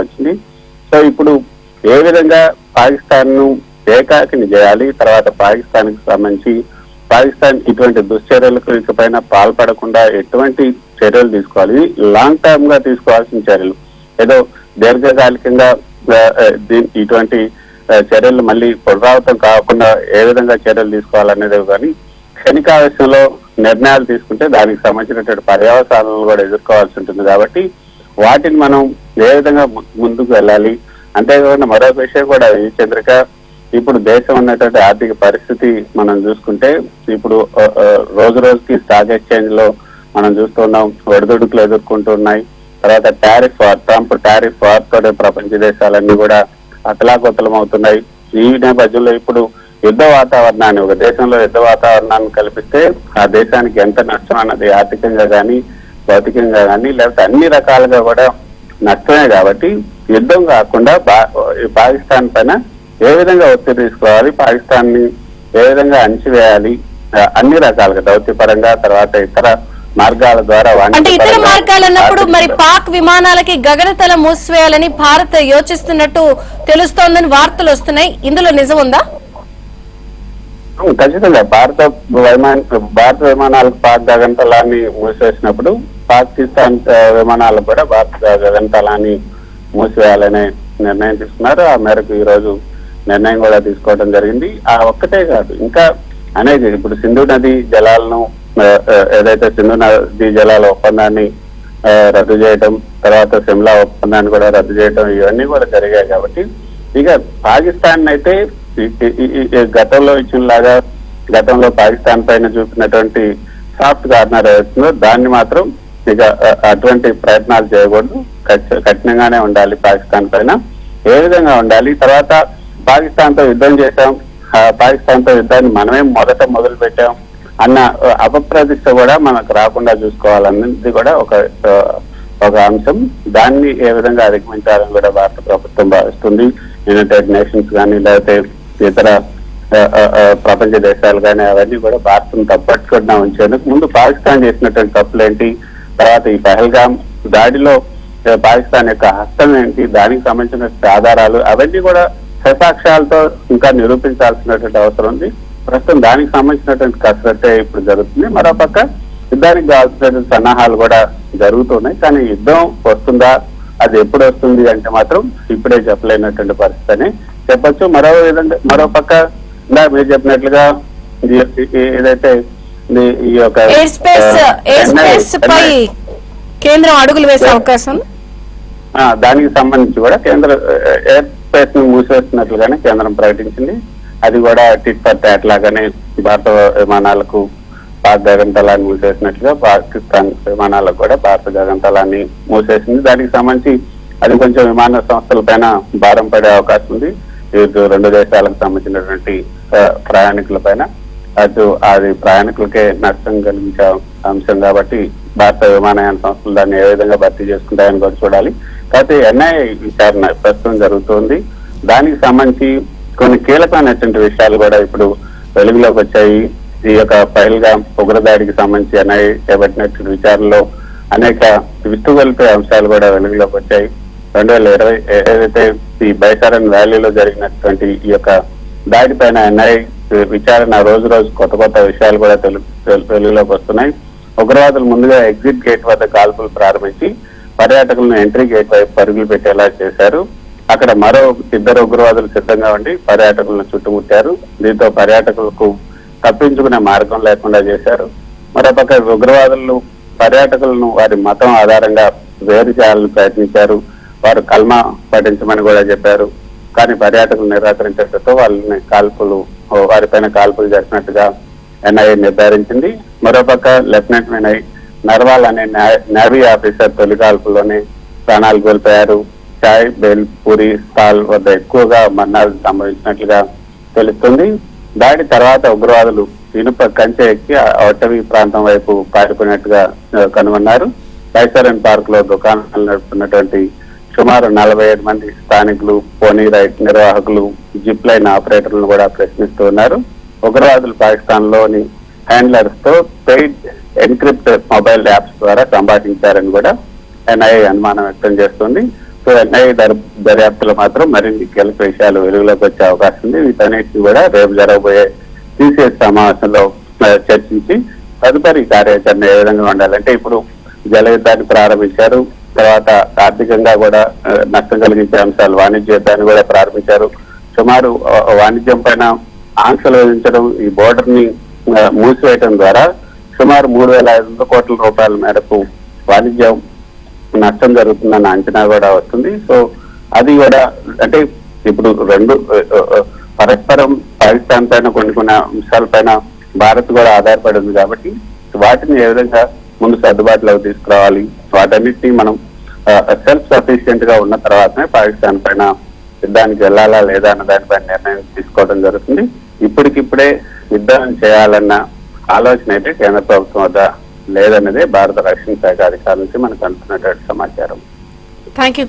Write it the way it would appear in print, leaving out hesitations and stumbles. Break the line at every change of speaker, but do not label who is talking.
వచ్చింది. సో ఇప్పుడు ఏ విధంగా పాకిస్తాన్ ను ఏకాకిని చేయాలి, తర్వాత పాకిస్తాన్ కి సంబంధించి పాకిస్తాన్ ఇటువంటి దుశ్చర్యలకు ఇకపైన పాల్పడకుండా ఎటువంటి చర్యలు తీసుకోవాలి, లాంగ్ టర్మ్ గా తీసుకోవాల్సిన చర్యలు, ఏదో దీర్ఘకాలికంగా ఇటువంటి చర్యలు మళ్ళీ పునరావృతం కాకుండా ఏ విధంగా చర్యలు తీసుకోవాలనేది కానీ క్షణికావేశంలో నిర్ణయాలు తీసుకుంటే దానికి సంబంధించినటువంటి పర్యవసానాలను కూడా ఎదుర్కోవాల్సి ఉంటుంది. కాబట్టి వాటిని మనం ఏ విధంగా ముందుకు వెళ్ళాలి. అంతేకాకుండా మరొక విషయం కూడా ఈ చంద్రిక, ఇప్పుడు దేశం ఉన్నటువంటి ఆర్థిక పరిస్థితి మనం చూసుకుంటే ఇప్పుడు రోజు రోజుకి స్టాక్ ఎక్స్చేంజ్ లో మనం చూస్తున్నాం ఒడిదుడుకులు ఎదుర్కొంటున్నాయి. తర్వాత ట్రంప్ టారిఫ్ వార్ తోటి ప్రపంచ దేశాలన్నీ కూడా అతలాకుతలం అవుతున్నాయి. ఈ నేపథ్యంలో ఇప్పుడు యుద్ధ వాతావరణాన్ని, ఒక దేశంలో యుద్ధ వాతావరణాన్ని కల్పిస్తే ఆ దేశానికి ఎంత నష్టం అన్నది ఆర్థికంగా కానీ భౌతికంగా కానీ లేకపోతే అన్ని రకాలుగా కూడా నష్టమే. కాబట్టి యుద్ధం కాకుండా పాకిస్తాన్ పైన ఏ విధంగా ఒత్తిడి తీసుకోవాలి, పాకిస్తాన్ ని ఏ విధంగా అణిచివేయాలి, అన్ని రకాలుగా దౌత్యపరంగా తర్వాత ఇతర మార్గాల ద్వారా
అంటే ఇతర మార్గాలు అన్నప్పుడు మరి పాక్ విమానాలకి గగనతలం మూసివేయాలని భారత్ యోచిస్తున్నట్టు తెలుస్తోందని వార్తలు వస్తున్నాయి. ఇందులో నిజం ఉందా?
ఖచ్చితంగా భారత విమానాలకు పాక్ గగనతలాన్ని మూసివేసినప్పుడు పాకిస్తాన్ విమానాలకు కూడా భారత గగనతలాన్ని మూసివేయాలనే నిర్ణయం తీసుకున్నారు. ఆ మేరకు ఈ రోజు నిర్ణయం కూడా తీసుకోవడం జరిగింది. ఆ ఒక్కటే కాదు, ఇంకా అనేక ఇప్పుడు సింధు నది జలాలను ఏదైతే సింధు నది జలాల ఒప్పందాన్ని రద్దు చేయడం, తర్వాత సిమ్లా ఒప్పందాన్ని కూడా రద్దు చేయడం, ఇవన్నీ కూడా జరిగాయి. కాబట్టి ఇక పాకిస్తాన్ అయితే గతంలో ఇచ్చినలాగా గతంలో పాకిస్తాన్ పైన చూపినటువంటి సాఫ్ట్ కార్నర్ అవుతుందో దాన్ని మాత్రం ఇక అటువంటి ప్రయత్నాలు చేయకూడదు. కఠినంగానే ఉండాలి పాకిస్తాన్ పైన. ఏ విధంగా ఉండాలి, తర్వాత పాకిస్తాన్ తో యుద్ధం చేశాం, పాకిస్తాన్ తో యుద్ధాన్ని మనమే మొదలు పెట్టాం అన్న అపప్రతిష్ట కూడా మనకు రాకుండా చూసుకోవాలన్నది కూడా ఒక అంశం. దాన్ని ఏ విధంగా అధిగమించాలని కూడా భారత ప్రభుత్వం భావిస్తుంది. యునైటెడ్ నేషన్స్ కానీ లేకపోతే ఇతర ప్రపంచ దేశాలు కానీ అవన్నీ కూడా భారత్ను తప్పట్టుకుండా ఉంచేందుకు ముందు పాకిస్తాన్ చేసినటువంటి తప్పులేంటి, తర్వాత ఈ పహల్గామ్ దాడిలో పాకిస్తాన్ యొక్క హస్తం ఏంటి, దానికి సంబంధించిన ఆధారాలు అవన్నీ కూడా స్వసాక్ష్యాలతో ఇంకా నిరూపించాల్సినటువంటి అవసరం ఉంది. ప్రస్తుతం దానికి సంబంధించినటువంటి కసరత్తే ఇప్పుడు జరుగుతుంది. మరోపక్క యుద్ధానికి కావాల్సినటువంటి సన్నాహాలు కూడా జరుగుతున్నాయి. కానీ యుద్ధం వస్తుందా, అది ఎప్పుడు వస్తుంది అంటే మాత్రం ఇప్పుడే చెప్పలేనటువంటి పరిస్థితి అని చెప్పొచ్చు. మరోపక్క మీరు చెప్పినట్లుగా ఏదైతే ఈ యొక్క
కేంద్రం అడుగులు వేసే అవకాశం,
దానికి సంబంధించి కూడా కేంద్ర ఎయిర్ స్పేస్ ను మూసివేస్తున్నట్లుగానే కేంద్రం ప్రకటించింది. అది కూడా టిట్ ఫర్ టాట్ లాగానే భారత విమానాలకు పాక్ గగనతలాన్ని మూసేసినట్లుగా పాకిస్తాన్ విమానాలకు కూడా భారత గగనతలాన్ని మూసేసింది. దానికి సంబంధించి అది కొంచెం విమాన సంస్థల పైన భారం పడే అవకాశం ఉంది. ఇటు రెండు దేశాలకు సంబంధించినటువంటి ప్రయాణికుల పైన అది ప్రయాణికులకే నష్టం కలిగించే అంశం కాబట్టి భారత విమానయాన సంస్థలు దాన్ని ఏ విధంగా భర్తీ చేసుకుంటాయని కూడా చూడాలి. కాకపోతే ఎన్ఐఏ విచారణ ప్రస్తుతం జరుగుతోంది. దానికి సంబంధించి కొన్ని కీలకమైనటువంటి విషయాలు కూడా ఇప్పుడు వెలుగులోకి వచ్చాయి. ఈ యొక్క పహల్గామ్ ఉగ్రదాడికి సంబంధించి ఎన్ఐఏ చేపట్టినటువంటి విచారణలో అనేక విస్తుగొల్పే అంశాలు కూడా వెలుగులోకి వచ్చాయి. 2020 ఏదైతే ఈ బైసారన్ వ్యాలీలో జరిగినటువంటి ఈ యొక్క దాడి పైన ఎన్ఐఏ విచారణ రోజు రోజు కొత్త విషయాలు కూడా వెలుగులోకి వస్తున్నాయి. ఉగ్రవాదులు ముందుగా ఎగ్జిట్ గేట్ వద్ద కాల్పులు ప్రారంభించి పర్యాటకులను ఎంట్రీ గేట్ వైపు పరుగులు పెట్టేలా చేశారు. అక్కడ మరో 2 ఉగ్రవాదులు సిద్ధంగా ఉండి పర్యాటకులను చుట్టుముట్టారు. దీంతో పర్యాటకులకు తప్పించుకునే మార్గం లేకుండా చేశారు. మరోపక్క ఉగ్రవాదులు పర్యాటకులను వారి మతం ఆధారంగా వేరు చేయాలని ప్రయత్నించారు. వారు కల్మా పఠించమని కూడా చెప్పారు. కానీ పర్యాటకులు నిరాకరించడంతో వారిపైన కాల్పులు జరిపినట్టుగా ఎన్ఐఏ నిర్ధారించింది. మరోపక్క లెఫ్టినెంట్ వినయ్ నర్వాల్ అనే నేవీ ఆఫీసర్ తొలి కాల్పుల్లోనే ప్రాణాలు కోల్పోయారు. చాయ్ బేల్పూరి స్థాల్ వద్ద ఎక్కువగా మరణాలు సంభవించినట్లుగా తెలుస్తుంది. దాడి తర్వాత ఉగ్రవాదులు ఇనుప కంచె ఎక్కి అటవీ ప్రాంతం వైపు పారిపోయినట్టుగా కనుగొన్నారు. బైసారన్ పార్క్ లో దుకాణాలు నడుపుతున్నటువంటి సుమారు 47 మంది స్థానికులు, పోనీ రైడ్ నిర్వాహకులు, జిప్ లైన్ ఆపరేటర్లను కూడా ప్రశ్నిస్తూ ఉన్నారు. ఉగ్రవాదులు పాకిస్తాన్ లోని హ్యాండ్లర్స్ తో పెయిడ్ ఎన్క్రిప్ట్ మొబైల్ యాప్స్ ద్వారా సంభాషించారని కూడా ఎన్ఐఏ అనుమానం వ్యక్తం చేస్తుంది. సో ఎన్ఐఏ దర్యాప్తులో మాత్రం మరిన్ని కీలక విషయాలు వెలుగులోకి వచ్చే అవకాశం ఉంది. వీటన్నిటిని కూడా రేపు జరగబోయే సిసిఎస్ సమావేశంలో చర్చించి తదుపరి కార్యాచరణ ఏ విధంగా ఉండాలంటే, ఇప్పుడు జలయుద్ధాన్ని ప్రారంభించారు, తర్వాత ఆర్థికంగా కూడా నష్టం కలిగించే అంశాలు వాణిజ్య యుద్ధాన్ని కూడా ప్రారంభించారు. సుమారు వాణిజ్యం పైన ఆంక్షలు విధించడం, ఈ బోర్డర్ ని మూసివేయడం ద్వారా సుమారు 3,500 కోట్ల రూపాయల మేరకు వాణిజ్యం నష్టం జరుగుతుందన్న అంచనా కూడా వస్తుంది. సో అది కూడా అంటే ఇప్పుడు రెండు పరస్పరం పాకిస్తాన్ పైన కొన్ని అంశాలపైన భారత్ కూడా ఆధారపడి ఉంది కాబట్టి వాటిని ఏ విధంగా ముందు సర్దుబాటులోకి తీసుకురావాలి, వాటన్నిటినీ మనం సెల్ఫ్ సఫిషియెంట్ గా ఉన్న తర్వాతనే పాకిస్తాన్ పైన యుద్ధానికి వెళ్ళాలా లేదా అన్న దానిపైన నిర్ణయం తీసుకోవడం జరుగుతుంది. ఇప్పటికిప్పుడే యుద్ధం చేయాలన్న ఆలోచన అయితే కేంద్ర ప్రభుత్వం వద్ద లేదన్నదే భారత రక్షణ శాఖ అధికారుల నుంచి మనకు అందుతున్నటువంటి సమాచారం.
Thank you.